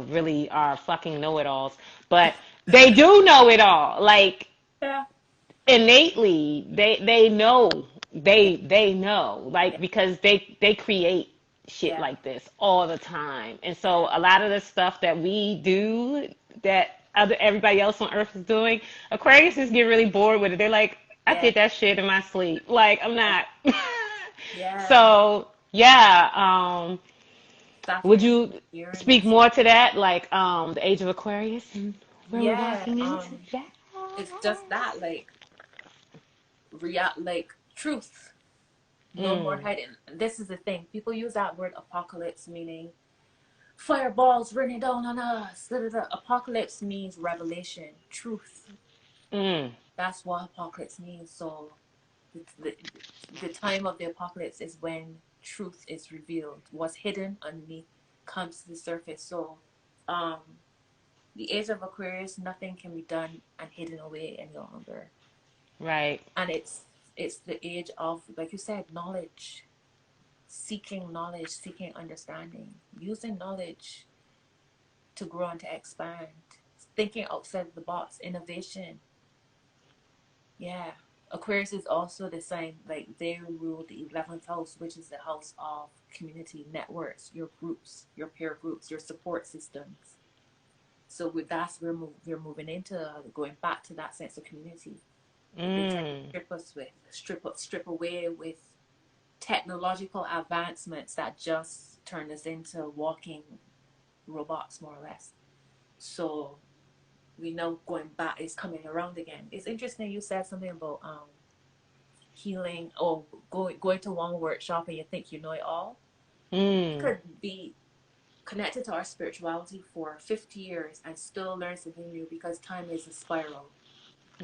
really are fucking know-it-alls. But they do know it all. Like, yeah, innately they know, yeah, they know, yeah, like, because they create shit yeah, like this all the time. And yeah, so a lot of the stuff that we do, that everybody else on earth is doing, Aquariuses get really bored with it. They're like, I yeah, did that shit in my sleep, like, I'm yeah, not. yeah. So yeah, would Saturn, you speak Uranus. more to that, like, the age of Aquarius and where we're Yeah, walking into? Yeah. it's just that, like, like truth. No more Mm. hiding. This is the thing. People use that word apocalypse, meaning fireballs raining down on us. Da, da, da. Apocalypse means revelation, truth. Mm. That's what apocalypse means. So the, the, the time of the apocalypse is when truth is revealed. What's hidden underneath comes to the surface. So um, the age of Aquarius, nothing can be done and hidden away any longer. Right. And it's the age of, like you said, knowledge, seeking understanding, using knowledge to grow and to expand, thinking outside the box, innovation. Yeah. Aquarius is also the sign, like they rule the 11th house, which is the house of community networks, your groups, your peer groups, your support systems. So with that, we're moving into going back to that sense of community that they try to Mm. strip us with, strip away with technological advancements that just turn us into walking robots, more or less. So we know going back is coming around again. It's interesting you said something about healing or going to one workshop and you think you know it all. We Mm. could be connected to our spirituality for 50 years and still learn something new because time is a spiral.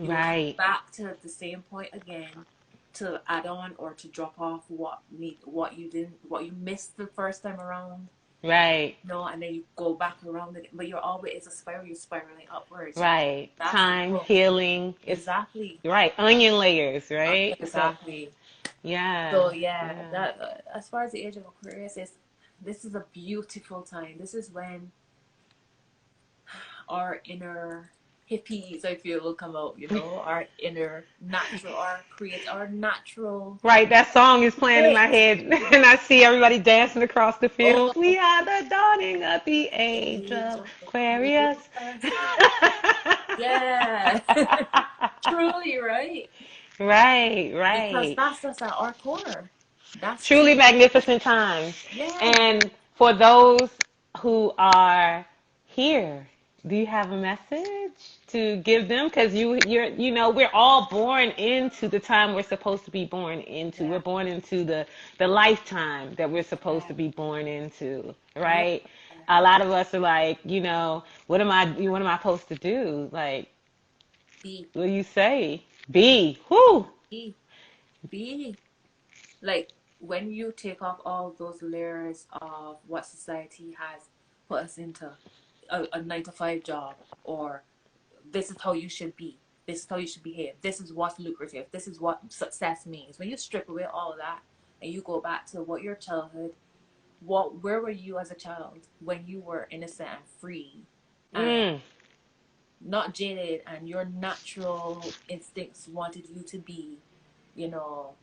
You will come Right. back to the same point again to add on or to drop off what you missed the first time around. Right. No, and then you go back around again. But you're always, it's a spiral, you're spiraling upwards. Right. That's the Time, growth. healing. It's Exactly. right. Onion layers, right? So, Exactly. yeah. So yeah, Yeah. that as far as the age of Aquarius is, this is a beautiful time. This is when our inner hippies, I feel, will come out. You know, our inner natural, our natural Right, that song is playing in my bit. head, and I see everybody dancing across the fields. Oh, We are the dawning of the age age of of Aquarius. Aquarius. Yeah, truly, right? Right, Because right. that's us at our core. That's Truly truly, magnificent times. yeah. And for those who are here, do you have a message to give them? Because we're all born into the time we're supposed to be born into. We're Yeah, born into the lifetime that we're supposed yeah, to be born into, yeah. right? A lot of us are like, what am I supposed to do? Like, Be, what do you say? Be, whoo, be, be. Like when you take off all those layers of what society has put us into, a 9 to 5 job, or this is how you should be, this is how you should behave, this is what's lucrative, this is what success means. When you strip away all of that and you go back to what your childhood, where were you as a child when you were innocent and free and mm, not jaded, and your natural instincts wanted you to be, you know,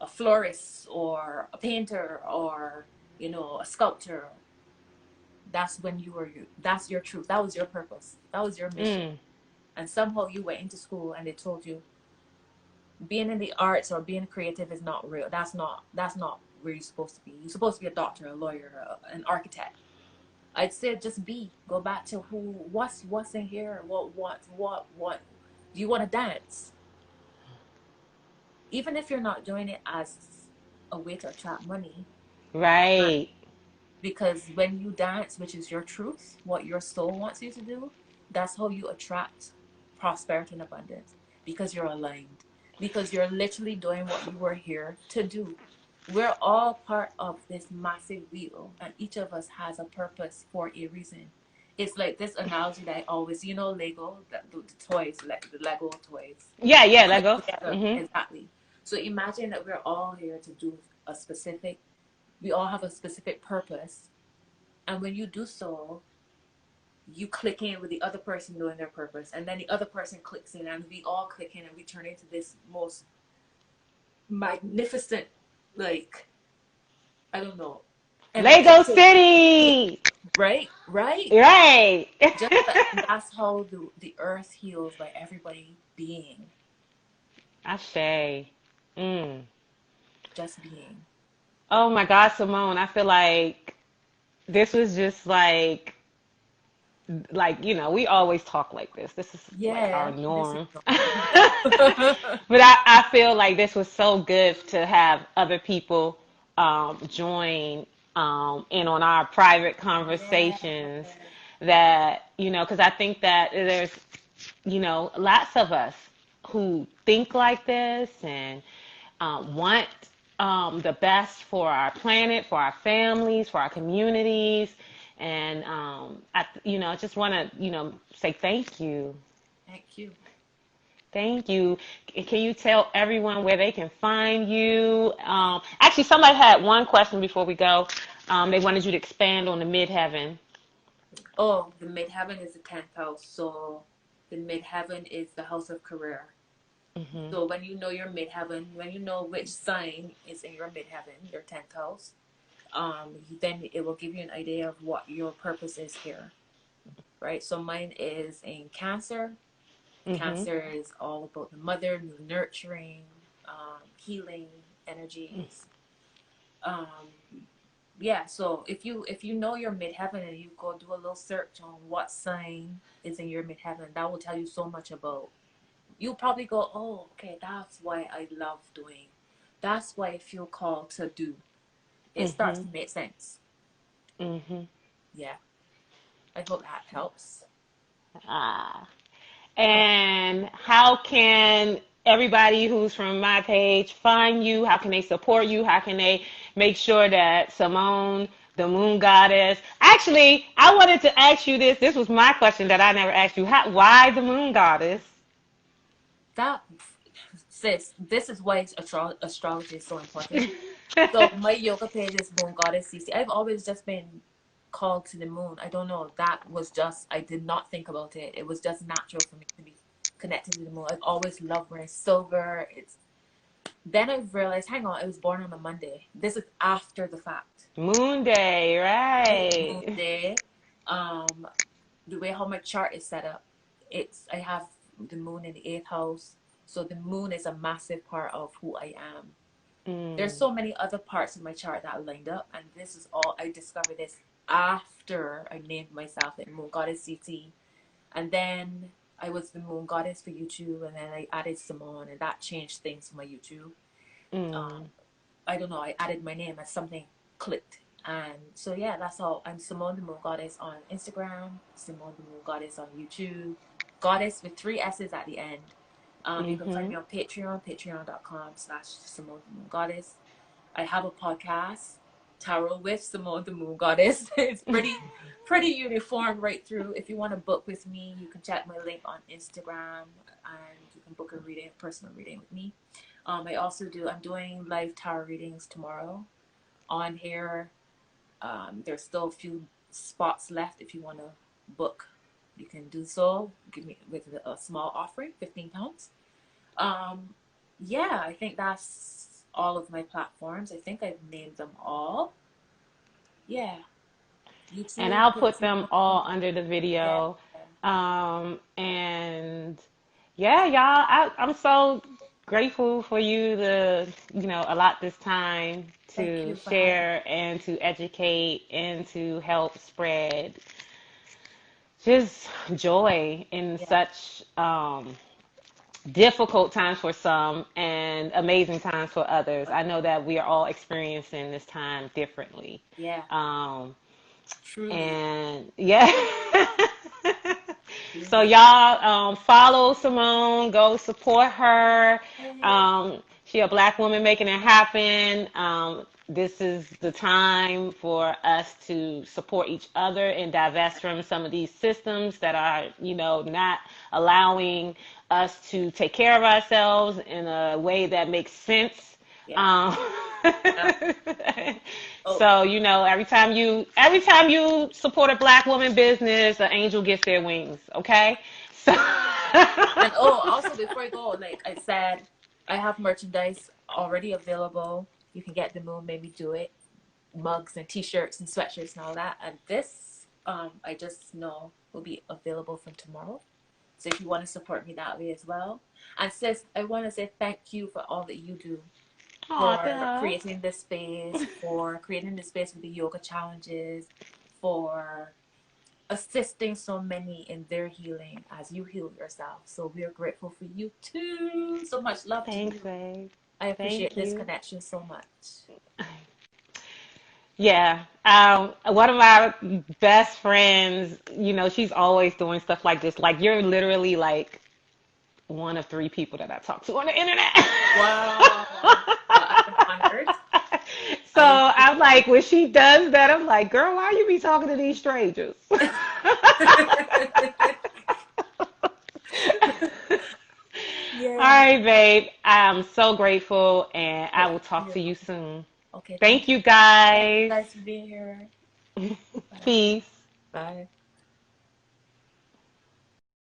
a florist or a painter or, a sculptor. That's when you were you. That's your truth. That was your purpose. That was your mission. mm, And somehow you went into school and they told you being in the arts or being creative is not real. That's not where you're supposed to be. You're supposed to be a doctor, a lawyer, an architect. I'd say just be. Go back to what's in here. What do you want to dance? Even if you're not doing it as a way to attract money, right. because when you dance, which is your truth, what your soul wants you to do, that's how you attract prosperity and abundance, because you're aligned, because you're literally doing what you were here to do. We're all part of this massive wheel, and each of us has a purpose for a reason. It's like this analogy that I always, Lego, the toys, like the Lego toys, Yeah, you yeah, click Lego. together. Mm-hmm. Exactly. So imagine that we're all here to do a specific, we all have a specific purpose. And when you do so, you click in with the other person knowing their purpose. And then the other person clicks in, and we all click in, and we turn into this most magnificent, like, I don't know, Lego energetic, City. right? Right? Right. Just that's how the earth heals, by everybody being, Ashe. Mm. just being. Oh my God, Simone. I feel like this was just we always talk like this. This is like our Yeah, this is norm. normal. But I feel like this was so good to have other people join in on our private Yeah. conversations that, because I think that there's, lots of us who think like this and want the best for our planet, for our families, for our communities. And I just want to, say thank you. Thank you. Thank you. Can you tell everyone where they can find you? Actually, somebody had one question before we go. They wanted you to expand on the midheaven. Oh, the midheaven is the 10th house. So the midheaven is the house of career. Hmm. So when you know your midheaven, when you know which sign is in your midheaven, your 10th house, then it will give you an idea of what your purpose is here, right? So mine is in Cancer. Hmm. Cancer is all about the mother, the nurturing, healing energies. Um, yeah, so if you know your midheaven and you go do a little search on what sign is in your midheaven, that will tell you so much about. You'll probably go, oh, okay, that's why I love doing. That's why I feel called to do. It starts Hmm. to make sense. Hmm. Yeah, I hope that helps. Ah. Oh, And how can everybody who's from my page find you? How can they support you? How can they make sure that Simone, the moon goddess? Actually, I wanted to ask you this. This was my question that I never asked you. Why the moon goddess? that sis, this is why astrology is so important. So my yoga page is Moon Goddess CC. I've always just been called to the moon. I don't know. That was just I did not think about it. It was just natural for me to be connected to the moon. I've always loved wearing silver. It's then I've realized, hang on, I was born on a Monday. This is after the fact. Moon day, Right? Moon right? day. Um, the way how my chart is set up, I have the moon in the eighth house. So the moon is a massive part of who I am. There's Mm, so many other parts of my chart that lined up, and this is all I discovered this after I named myself the Moon Goddess CT, and then I was the Moon Goddess for YouTube, and then I added Simone, and that changed things for my YouTube. mm, Um, I don't know, I added my name and something clicked, and so yeah, that's all. I'm Simone the Moon Goddess on Instagram, Simone the Moon Goddess on YouTube, Goddess with three S's at the end. You can find mm-hmm. me on Patreon, patreon.com/Simone the Moon Goddess. I have a podcast, Tarot with Simone the Moon Goddess. It's pretty uniform right through. If you want to book with me, you can check my link on Instagram and you can book a reading, a personal reading with me. I'm doing live tarot readings tomorrow on here. There's still a few spots left if you want to book. You can do so. Give me with a small offering, £15. Um, yeah, I think that's all of my platforms. I think I've named them all. Yeah, And YouTube, I'll put them Patreon. all under the Yeah, video. And yeah, y'all, I'm so grateful for you to, allot this time thank to you for having me. share and to educate and to help spread just joy in Yeah, such difficult times for some and amazing times for others. I know that we are all experiencing this time differently. yeah, Um, truly, and yeah. So truly. y'all follow Simone, go support her. Yay. She a black woman making it happen. This is the time for us to support each other and divest from some of these systems that are, not allowing us to take care of ourselves in a way that makes sense. Yeah. Um, Yeah. Oh, so every time you support a black woman business, an angel gets their wings. Okay, so and oh, also before I go, like I said, I have merchandise already available. You can get the Moon Made Me Do It mugs and t-shirts and sweatshirts and all that. And this, I just know will be available from tomorrow. So if you want to support me that way as well. And sis, I want to say thank you for all that you do aw, for duh. creating this space with the yoga challenges, for assisting so many in their healing as you heal yourself. So we are grateful for you too. So much love to Thanks, you. babe. I appreciate Thank this you. connection so much. Yeah. One of my best friends, she's always doing stuff like this. Like you're literally like one of three people that I talk to on the internet. Wow. Well, I am honored. So I am I'm like, when she does that, I'm like, girl, why you be talking to these strangers? All Yeah. right, babe. I'm so grateful, and I Yeah. will talk You're to you welcome. soon. Okay, thank Thank you, you. guys. Nice to be here. Bye. Peace. Bye.